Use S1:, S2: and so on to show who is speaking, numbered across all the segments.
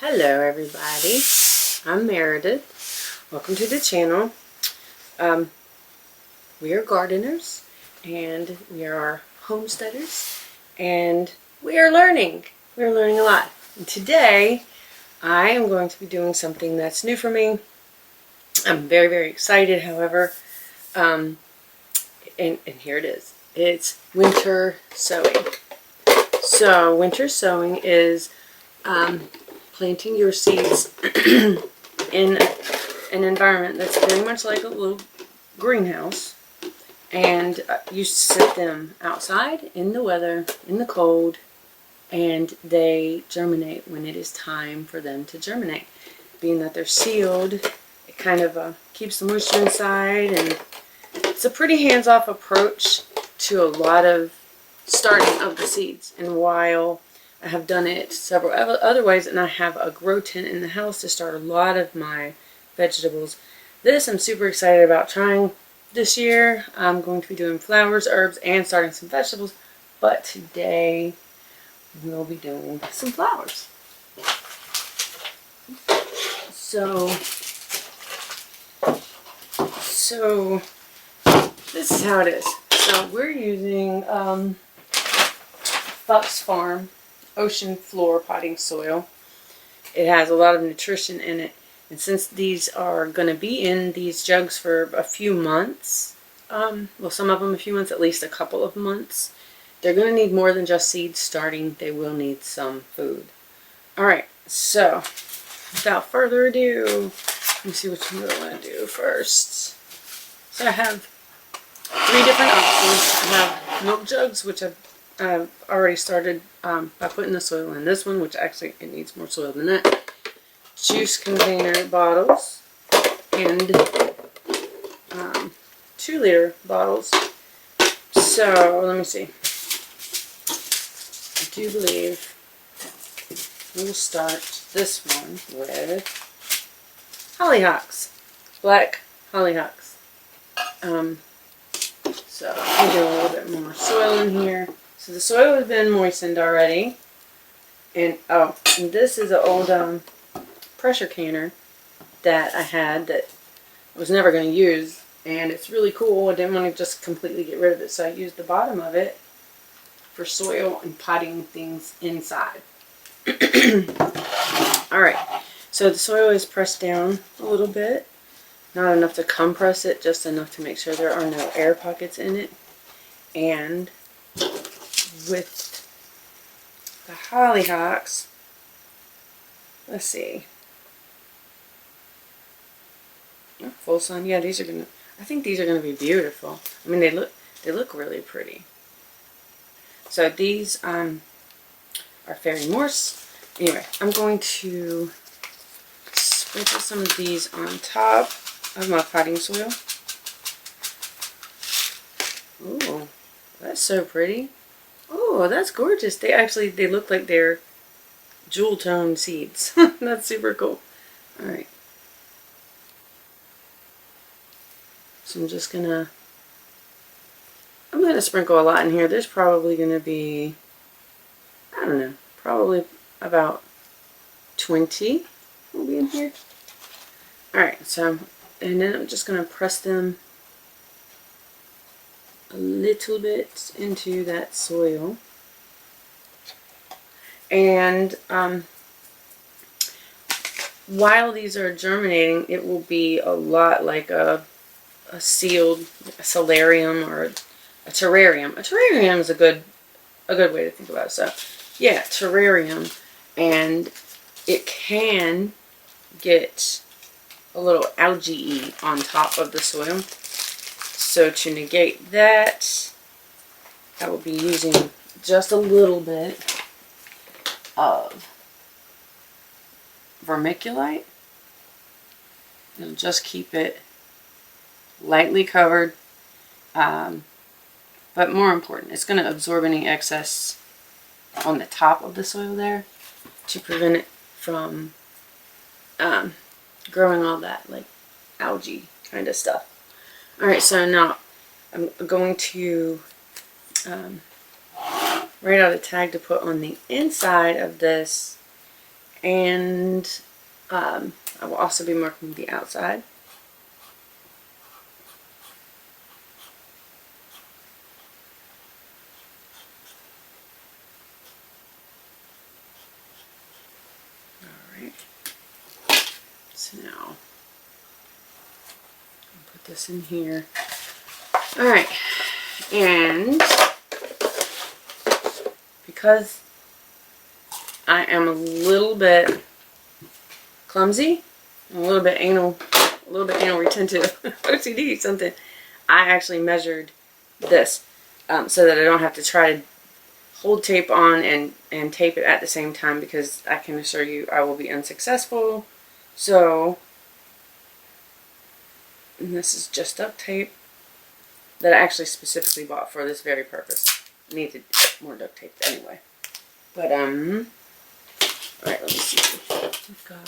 S1: Hello everybody, I'm Meredith. Welcome to the channel. We are gardeners and we are homesteaders and we are learning. We're learning a lot. And today I am going to be doing something that's new for me. I'm very, very excited, however, and here it is. It's winter sowing. So winter sowing is planting your seeds in an environment that's very much like a little greenhouse, and you set them outside in the weather, in the cold, and they germinate when it is time for them to germinate. Being that they're sealed, it kind of keeps the moisture inside, and it's a pretty hands-off approach to a lot of starting of the seeds. And while I have done it several other ways, and I have a grow tent in the house to start a lot of my vegetables, this I'm super excited about trying this year. I'm going to be doing flowers, herbs, and starting some vegetables, but today we'll be doing some flowers. So this is how it is. So we're using Buck's Farm ocean floor potting soil. It has a lot of nutrition in it, and since these are going to be in these jugs for a few months, well, some of them a few months, at least a couple of months, they're going to need more than just seeds starting. They will need some food. Alright, so without further ado, let me see which one I want to do first. So I have 3 different options. I have milk jugs, which I've already started by putting the soil in. This one, which actually it needs more soil than that. Juice container bottles and 2-liter bottles. So let me see. I do believe we'll start this one with hollyhocks, black hollyhocks. So I'll do a little bit more soil in here. So the soil has been moistened already, and and this is an old pressure canner that I had that I was never going to use, and it's really cool. I didn't want to just completely get rid of it, so I used the bottom of it for soil and potting things inside. Alright, so the soil is pressed down a little bit. Not enough to compress it, just enough to make sure there are no air pockets in it. And with the hollyhocks, let's see. Oh, full sun. Yeah, these are gonna. I think these are gonna be beautiful. I mean, they look really pretty. So these are fairy morse. Anyway, I'm going to sprinkle some of these on top of my potting soil. Ooh, that's so pretty. Oh, that's gorgeous. They look like they're jewel tone seeds. That's super cool. Alright. So I'm gonna sprinkle a lot in here. There's probably gonna be, I don't know, probably about 20 will be in here. Alright, so, and then I'm just gonna press them a little bit into that soil. And while these are germinating, it will be a lot like a sealed solarium or a terrarium. A terrarium is a good way to think about it. So yeah, terrarium, and it can get a little algae on top of the soil. So to negate that, I will be using just a little bit of vermiculite. It'll just keep it lightly covered, but more important, it's going to absorb any excess on the top of the soil there to prevent it from growing all that like algae kind of stuff. Alright, so now I'm going to write out a tag to put on the inside of this And I will also be marking the outside. Alright, so now I'll put this in here. Alright, and because I am a little bit clumsy, a little bit anal retentive, OCD something, I actually measured this so that I don't have to try to hold tape on and tape it at the same time, because I can assure you I will be unsuccessful. So, and this is just duct tape that I actually specifically bought for this very purpose. I need to get more duct tape anyway. But, alright, let me see. We've got,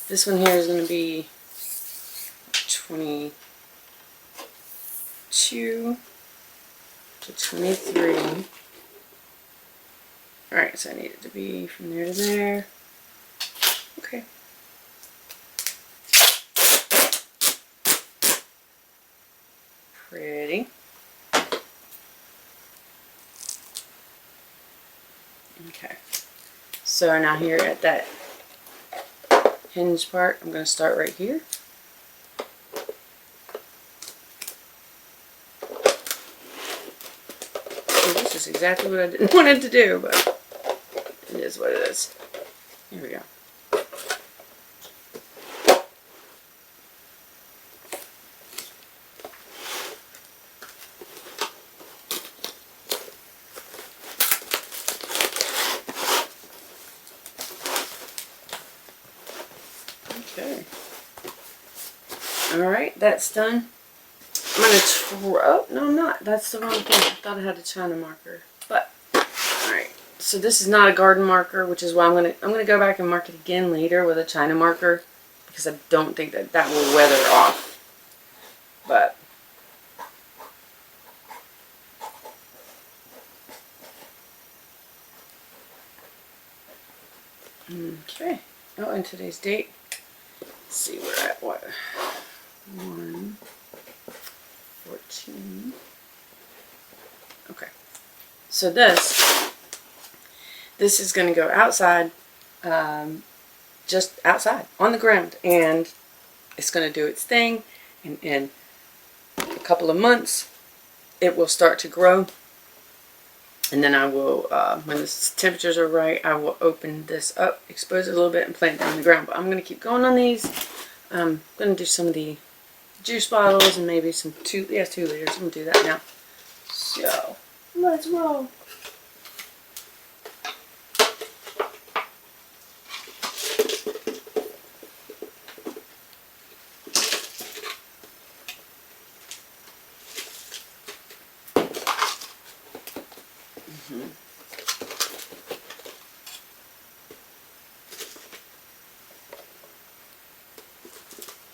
S1: this one here is going to be 22 to 23. Alright, so I need it to be from there to there. Okay. Pretty. Okay. So now here at that hinge part, I'm going to start right here. So this is exactly what I didn't want it to do, but it is what it is. Here we go. Okay. Alright, that's done. I'm going to oh, no I'm not. That's the wrong thing. I thought I had a China marker. But, alright. So this is not a garden marker, which is why I'm gonna go back and mark it again later with a China marker, because I don't think that that will weather off. But okay. Oh, and today's date. Let's see, we're at what? 1/14. Okay. So this is going to go outside, just outside on the ground, and it's going to do its thing, and in a couple of months it will start to grow, and then I will, when the temperatures are right, I will open this up, expose it a little bit, and plant it down on the ground. But I'm going to keep going on these. I'm going to do some of the juice bottles and maybe some 2 liters. I'm going to do that now. So let's roll.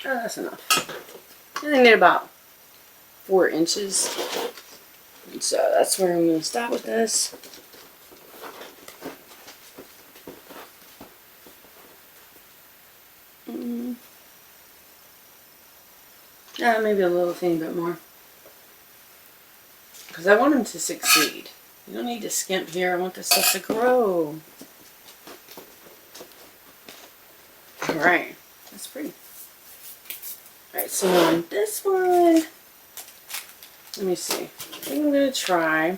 S1: Oh, that's enough. I think I need about 4 inches. And so that's where I'm going to stop with this. Yeah, maybe a little thing bit more. Because I want them to succeed. You don't need to skimp here. I want this stuff to grow. Alright. That's pretty. Alright, so on this one, let me see. I think I'm going to try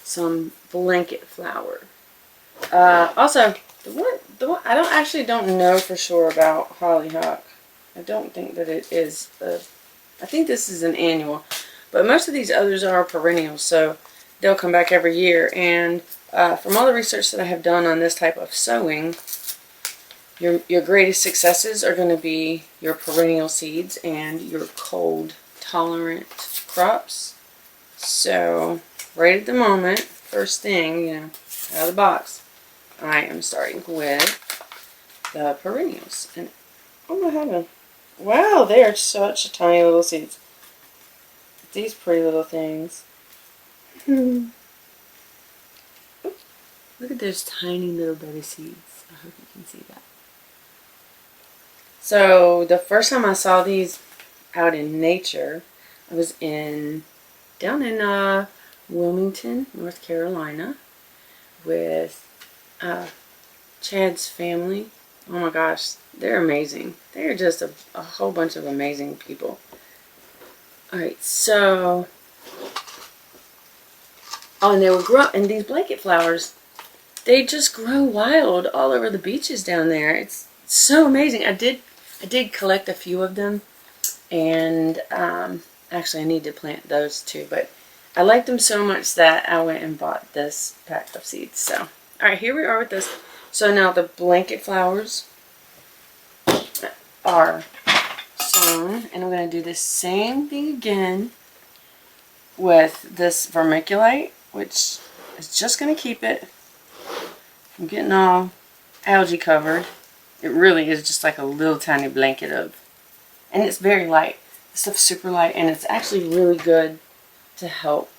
S1: some blanket flower. Also, the one I don't know for sure about hollyhock. I don't think that it is I think this is an annual, but most of these others are perennials, so they'll come back every year. And from all the research that I have done on this type of sowing, your greatest successes are going to be your perennial seeds and your cold tolerant crops. So right at the moment, first thing, out of the box, I am starting with the perennials. And oh my heaven, wow, they are such tiny little seeds. These pretty little things. Look at those tiny little baby seeds. I hope you can see that. So the first time I saw these out in nature, I was down in Wilmington, North Carolina, with Chad's family. Oh my gosh, they're amazing. They're just a whole bunch of amazing people. Alright, so, oh, and they were and these blanket flowers, they just grow wild all over the beaches down there. It's so amazing. I did collect a few of them, and actually I need to plant those too, but I liked them so much that I went and bought this pack of seeds. So, alright, here we are with this. So now the blanket flowers are sown, and I'm going to do the same thing again with this vermiculite, which is just going to keep it from getting all algae covered. It really is just like a little tiny blanket of, and it's very light. This stuff's super light, and it's actually really good to help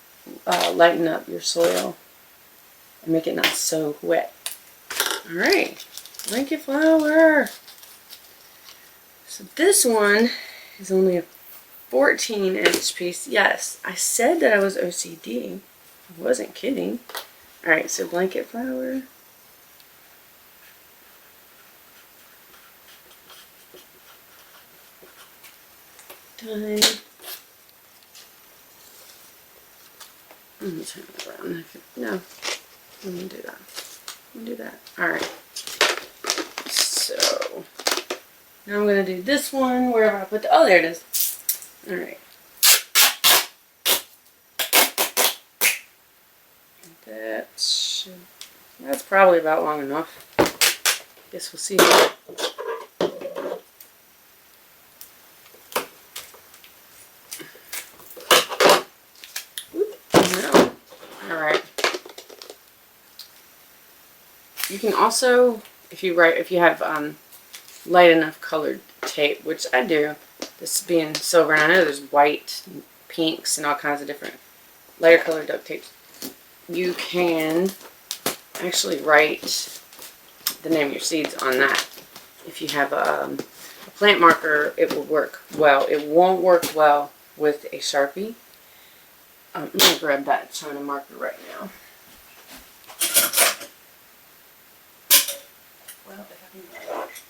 S1: lighten up your soil and make it not so wet. Alright, blanket flower. So this one is only a 14-inch piece. Yes, I said that I was OCD. I wasn't kidding. Alright, so blanket flower. Done. Let me turn it around. No, let me do that. Let me do that. Alright. So, now I'm going to do this one. Where have I put the... Oh, there it is. Alright. That's probably about long enough. Guess we'll see. No. Alright. You can also, if you have light enough colored tape, which I do, this being silver, and I know there's white, and pinks, and all kinds of different lighter colored duct tapes, you can actually write the name of your seeds on that. If you have a plant marker, it will work well. It won't work well with a Sharpie. I'm going to grab that China marker right now. Well, if I can grab it.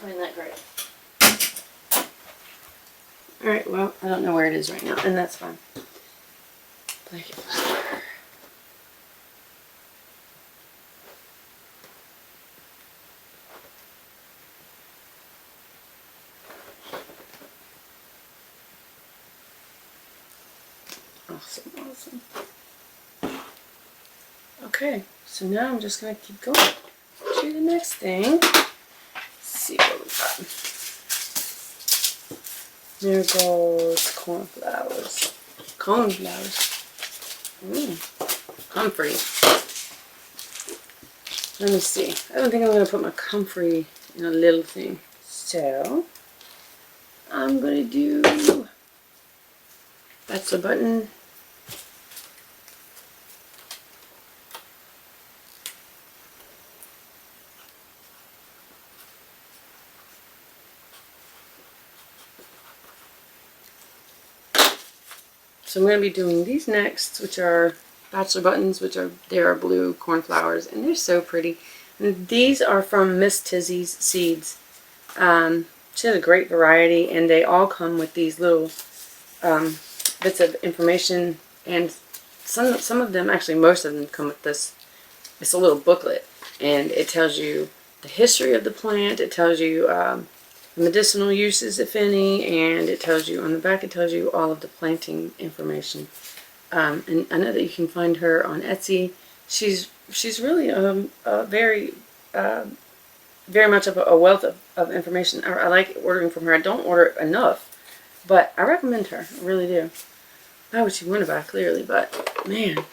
S1: Isn't that great? Alright, well, I don't know where it is right now, and that's fine. Blanket flower. Awesome, awesome. Okay, so now I'm just going to keep going to the next thing. Let's see what we got. Marigolds, cornflowers. Coneflowers. Comfrey. Let me see. I don't think I'm going to put my comfrey in a little thing. So, I'm going to do... That's the button. So I'm going to be doing these next, which are bachelor buttons, they are blue cornflowers, and they're so pretty. And these are from Miss Tizzy's seeds. She has a great variety, and they all come with these little bits of information, and some of them, actually most of them, come with this. It's a little booklet, and it tells you the history of the plant. It tells you medicinal uses, if any, and it tells you on the back, it tells you all of the planting information. And I know that you can find her on Etsy. She's really very much of a wealth of information. I like ordering from her. I don't order enough, but I recommend her. I really do. Why would she want to buy, clearly, but man,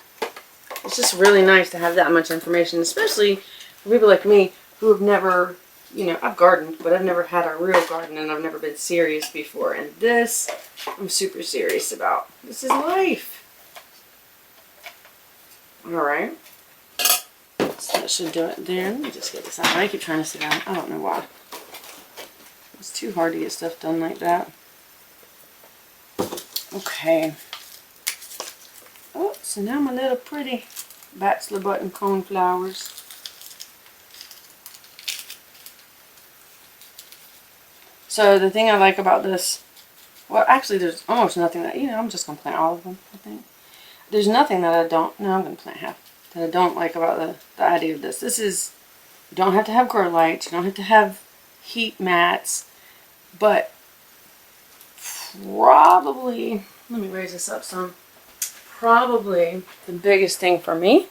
S1: it's just really nice to have that much information, especially for people like me who have never you know, I've gardened, but I've never had a real garden, and I've never been serious before. And this, I'm super serious about. This is life. All right. So that should do it there. Let me just get this out. I keep trying to sit down. I don't know why. It's too hard to get stuff done like that. Okay. Oh, so now my little pretty bachelor button cornflowers. So the thing I like about this, well, actually there's almost nothing that, you know, I'm just going to plant all of them, I think. There's nothing that I don't, no, I'm going to plant half, that I don't like about the idea of this. This is, you don't have to have grow lights, you don't have to have heat mats, but probably, let me raise this up some, probably the biggest thing for me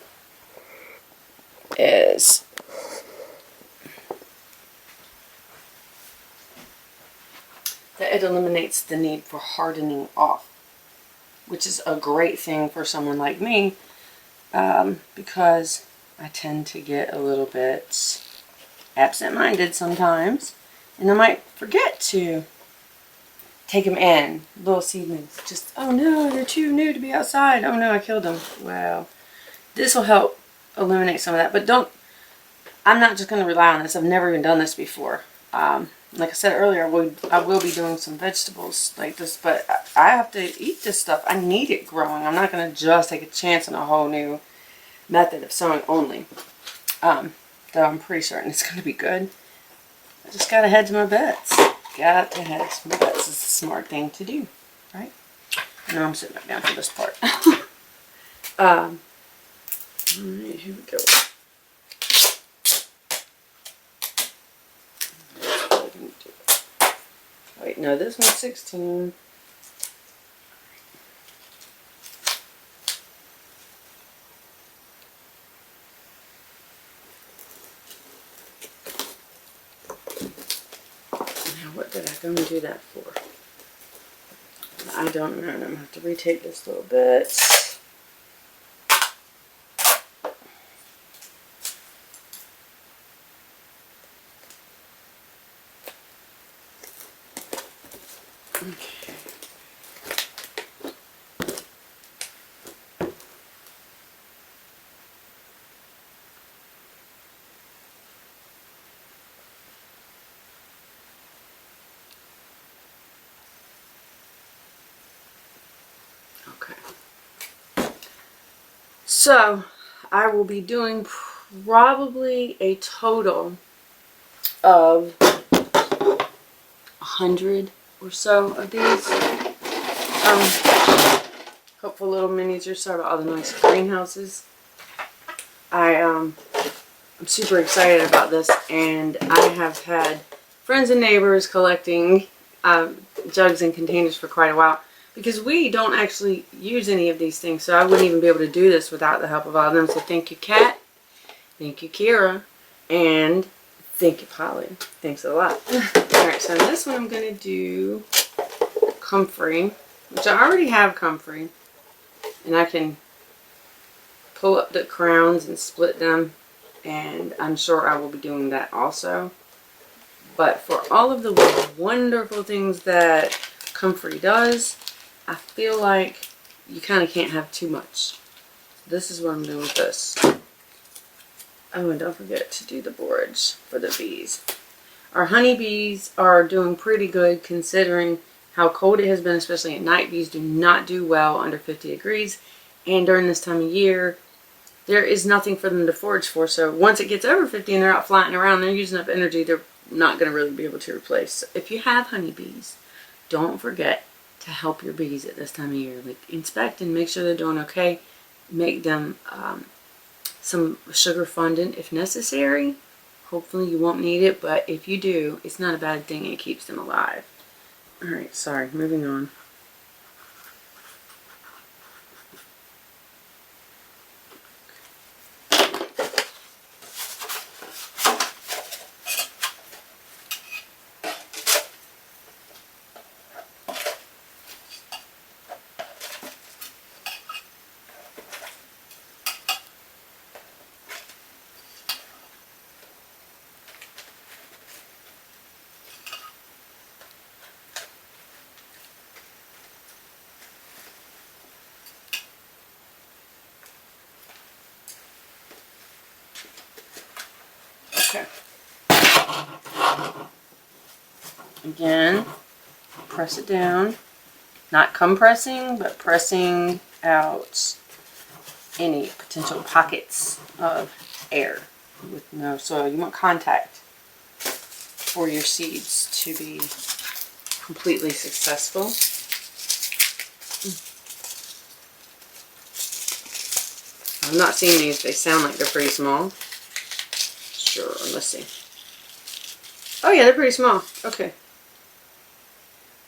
S1: is that it eliminates the need for hardening off, which is a great thing for someone like me, because I tend to get a little bit absent-minded sometimes, and I might forget to take them in, little seedlings. Just, oh no, they're too new to be outside. Oh no, I killed them. Well, this will help eliminate some of that, but I'm not just going to rely on this. I've never even done this before. Like I said earlier, I will be doing some vegetables like this, but I have to eat this stuff. I need it growing. I'm not going to just take a chance on a whole new method of sowing only. Though I'm pretty certain it's going to be good. I just got to hedge my bets. Got to hedge my bets. It's a smart thing to do, right? No, I'm sitting back down for this part. Alright, here we go. Wait, no, this one's 16. Now, what did I go and do that for? I don't know. I'm going to have to retake this a little bit. Okay. Okay. So, I will be doing probably a total of 100 or so of these. Hopeful little minis. Sorry about all the nice greenhouses. I'm super excited about this, and I have had friends and neighbors collecting jugs and containers for quite a while, because we don't actually use any of these things, so I wouldn't even be able to do this without the help of all of them. So thank you, Kat. Thank you, Kira. And thank you, Polly. Thanks a lot. Alright, so this one I'm going to do comfrey, which I already have comfrey, and I can pull up the crowns and split them, and I'm sure I will be doing that also. But for all of the wonderful things that comfrey does, I feel like you kind of can't have too much. This is what I'm doing with this. Oh, and don't forget to do the borage for the bees. Our honeybees are doing pretty good considering how cold it has been, especially at night. Bees do not do well under 50 degrees. And during this time of year, there is nothing for them to forage for. So once it gets over 50 and they're out flying around, they're using up energy they're not going to really be able to replace. So if you have honeybees, don't forget to help your bees at this time of year. Like, inspect and make sure they're doing okay. Make them some sugar fondant if necessary. Hopefully you won't need it, but if you do, it's not a bad thing. It keeps them alive. Alright, sorry, moving on. Again, press it down. Not compressing, but pressing out any potential pockets of air with no soil. You want contact for your seeds to be completely successful. I'm not seeing these. They sound like they're pretty small. Sure, let's see. Oh yeah, they're pretty small. Okay.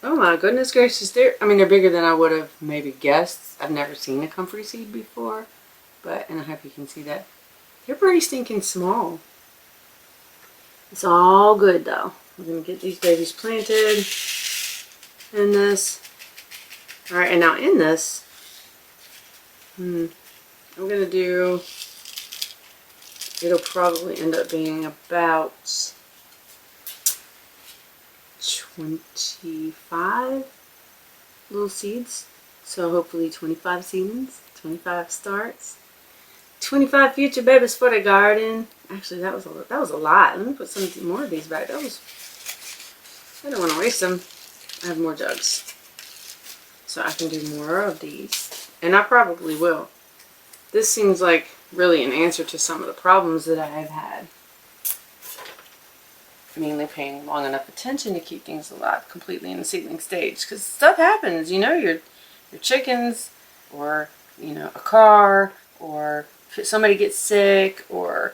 S1: Oh my goodness gracious, they're bigger than I would have maybe guessed. I've never seen a comfrey seed before, and I hope you can see that. They're pretty stinking small. It's all good though. We're gonna get these babies planted in this. All right, and now in this, I'm gonna do, it'll probably end up being about 25 little seeds. So hopefully 25 seedlings, 25 starts, 25 future babies for the garden. Actually, that was a lot. Let me put some more of these back. I don't want to waste them. I have more jugs, so I can do more of these, and I probably will. This seems like really an answer to some of the problems that I have had. Mainly paying long enough attention to keep things alive completely in the seedling stage, because stuff happens. You know, your chickens, or you know, a car, or somebody gets sick, or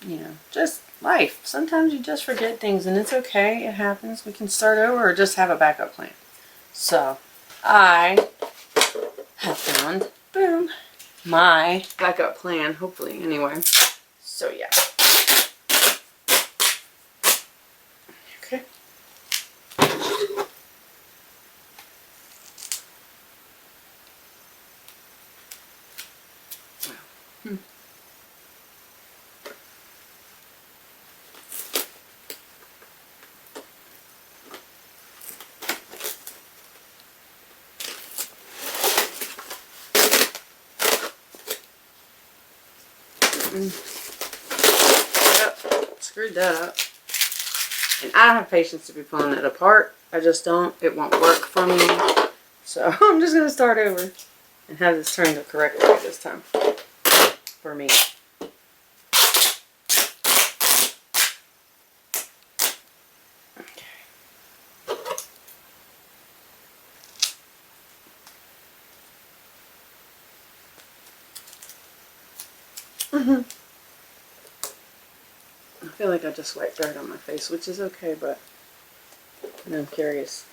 S1: you know, just life. Sometimes you just forget things, and it's okay. It happens. We can start over or just have a backup plan. So I have found, boom, my backup plan, hopefully anyway. So yeah. Okay. Yep, screwed that up. And I don't have patience to be pulling it apart. I just don't. It won't work for me. So I'm just going to start over and have this turned the correct way this time. For me. Okay. I feel like I just wiped dirt on my face, which is okay, but I'm curious.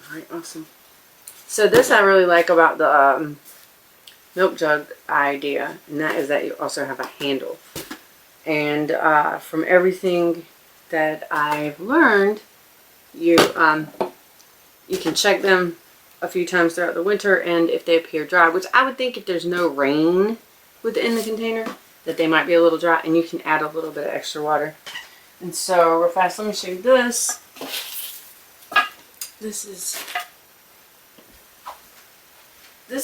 S1: Alright, awesome. So this I really like about the milk jug idea, and that is that you also have a handle. And from everything that I've learned, you can check them a few times throughout the winter, and if they appear dry, which I would think if there's no rain within the container, that they might be a little dry, and you can add a little bit of extra water. And so real fast, let me show you this. This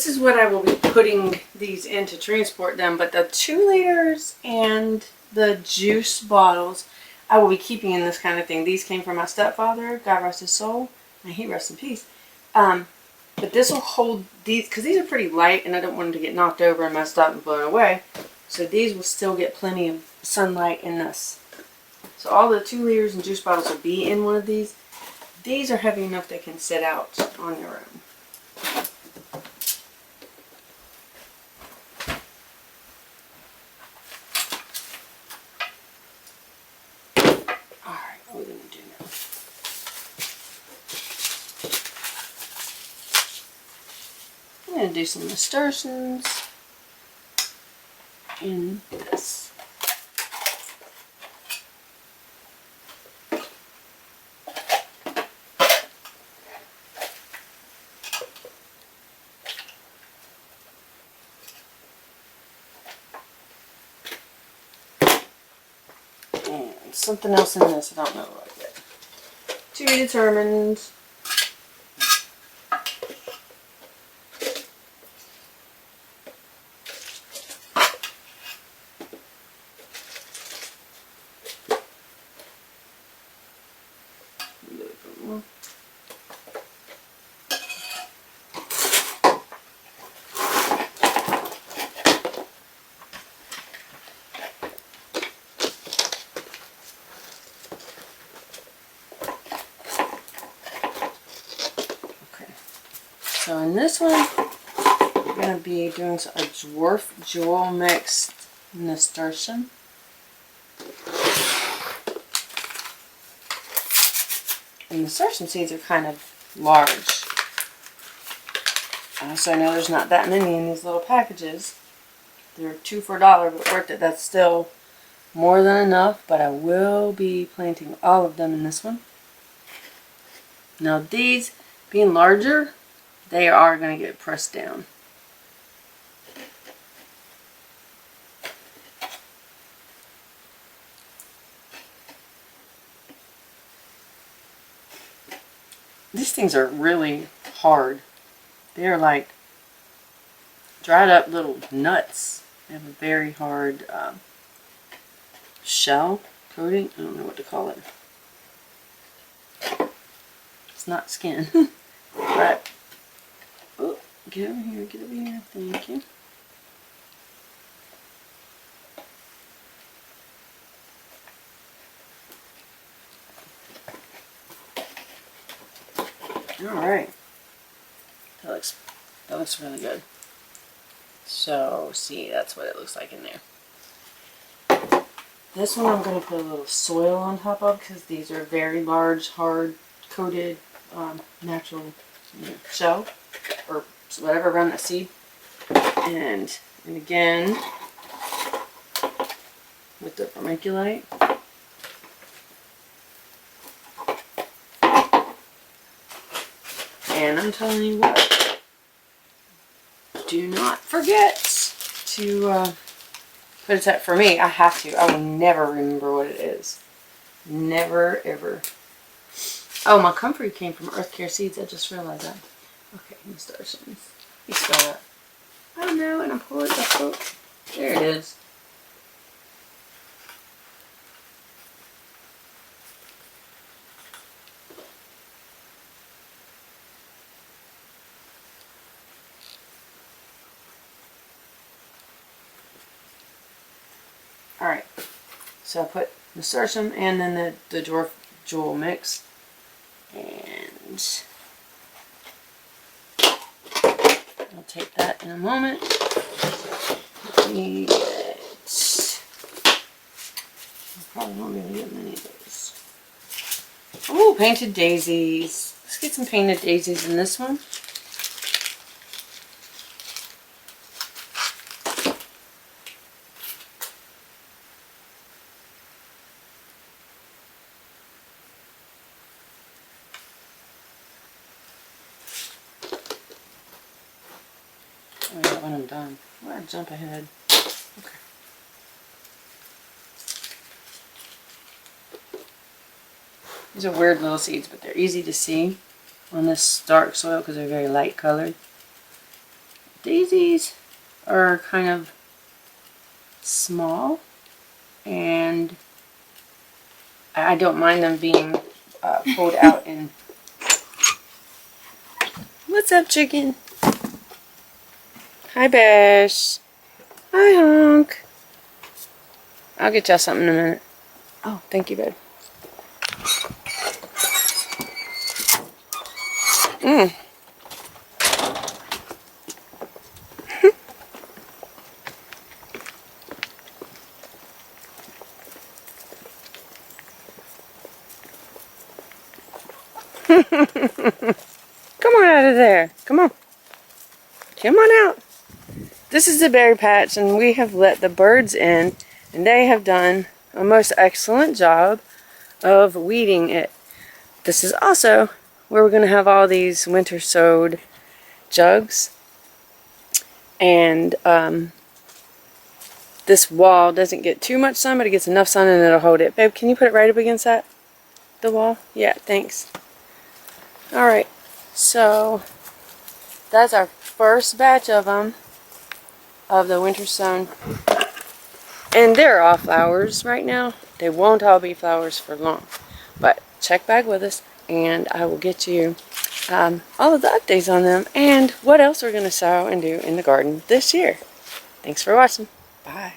S1: is what I will be putting these in to transport them, but the 2 liters and the juice bottles I will be keeping in this kind of thing. These came from my stepfather, God rest his soul, and he rest in peace. But this will hold these, because these are pretty light and I don't want them to get knocked over and messed up and blown away. So these will still get plenty of sunlight in this. So all the 2 liters and juice bottles will be in one of these. These are heavy enough they can sit out on their own. Alright, what are we going to do now? I'm going to do some nasturtiums in this. something else in this. I don't know what yet. To be determined. So in this one, we're going to be doing a dwarf jewel mixed nasturtium. And nasturtium seeds are kind of large. So I know there's not that many in these little packages. They're 2 for $1, but worth it. That's still more than enough, but I will be planting all of them in this one. Now these, being larger, they are going to get pressed down. These things are really hard. They're like dried up little nuts. They have a very hard shell coating. I don't know what to call it. It's not skin. But, oh, get over here, get over here. Thank you. Alright. That looks really good. So, see, that's what it looks like in there. This one I'm going to put a little soil on top of because these are very large, hard coated natural shell or whatever around that seed. And again, with the vermiculite. And I'm telling you what, do not forget to put a tag. For me, I have to. I will never remember what it is. Never, ever. Oh, my comfrey came from Earth Care Seeds. I just realized that. Okay, nasturtiums. You spell that. I don't know, and I pull it. There it is. Alright, so I put nasturtium and then the dwarf jewel mix. And I'll take that in a moment. Let me get, I probably won't be able to get many of those. Oh, painted daisies. Let's get some painted daisies in this one. Oh yeah, when I'm done. I'm going to jump ahead. Okay. These are weird little seeds, but they're easy to see on this dark soil because they're very light colored. Daisies are kind of small, and I don't mind them being pulled out in. What's up, chicken? Hi, Bash. Hi, Honk. I'll get y'all something in a minute. Oh, thank you, babe. Come on out of there. Come on. Come on out. This is the berry patch, and we have let the birds in, and they have done a most excellent job of weeding it. This is also where we're going to have all these winter sowed jugs, and this wall doesn't get too much sun, but it gets enough sun and it'll hold it. Babe, can you put it right up against the wall? Yeah, thanks. Alright, so that's our first batch of them, of the winter sown. And they're all flowers right now. They won't all be flowers for long. But check back with us and I will get you all of the updates on them and what else we're going to sow and do in the garden this year. Thanks for watching. Bye.